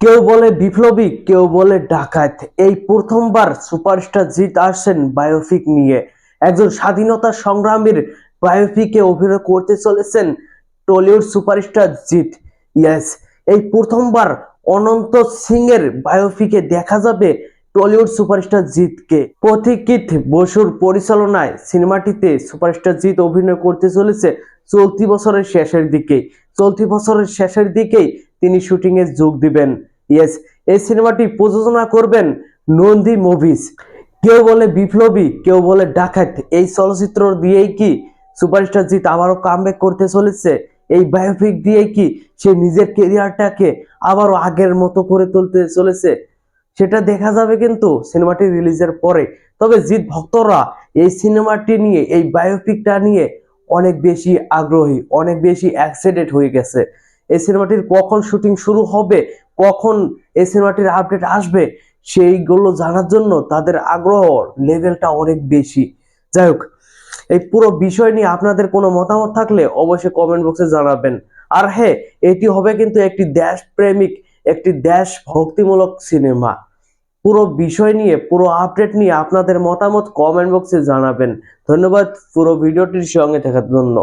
কেউ বলে বিপ্লবী, কেউ বলে ডাকাত। এই প্রথমবার সুপারস্টার জিৎ আসছেন বায়োপিক নিয়ে। একজন স্বাধীনতা সংগ্রামীর বায়োপিকে অভিনয় করতে চলেছেন টলিউড সুপারস্টার জিৎ। ইয়েস, এই প্রথমবার অনন্ত সিং এর বায়োপিকে দেখা যাবে টলিউড সুপারস্টার জিৎকে। পথিকৃৎ বসুর পরিচালনায় সিনেমাটিতে সুপারস্টার জিৎ অভিনয় করতে চলেছে চলতি বছরের শেষের দিকেই তিনি শুটিং এ যোগ দিবেন। ইয়েস, এই সিনেমাটি প্রযোজনা করবেন নন্দী মুভিজ। কেউ বলে বিপ্লবী, কেউ বলে ডাকাত। এই চলচ্চিত্র দিয়েই কি সুপারস্টার জিৎ আবারও কামব্যাক করতে চলেছে? এই বায়োপিক দিয়ে কি সে নিজের কেরিয়ারটাকে আবারও আগের মতো করে তুলতে চলেছে? সেটা দেখা যাবে কিন্তু সিনেমাটি রিলিজের পরে। তবে জিৎ ভক্তরা এই সিনেমাটি নিয়ে, এই বায়োপিকটা নিয়ে অনেক বেশি আগ্রহী, অনেক বেশি এক্সাইটেড হয়ে গেছে। এই সিনেমাটির কখন শুটিং শুরু হবে, কখন এই সিনেমাটির আপডেট আসবে, সেইগুলো জানার জন্য তাদের আগ্রহ লেভেলটা অনেক বেশি। যাই হোক, এই পুরো বিষয় নিয়ে আপনাদের কোনো মতামত থাকলে অবশ্যই কমেন্ট বক্সে জানাবেন। আর হ্যাঁ, এটি হবে কিন্তু একটি দেশপ্রেমিক, একটি দেশ ভক্তিমূলক সিনেমা। পুরো বিষয় নিয়ে, পুরো আপডেট নিয়ে আপনাদের মতামত কমেন্ট বক্সে জানাবেন। ধন্যবাদ পুরো ভিডিওটির সঙ্গে থাকার জন্য।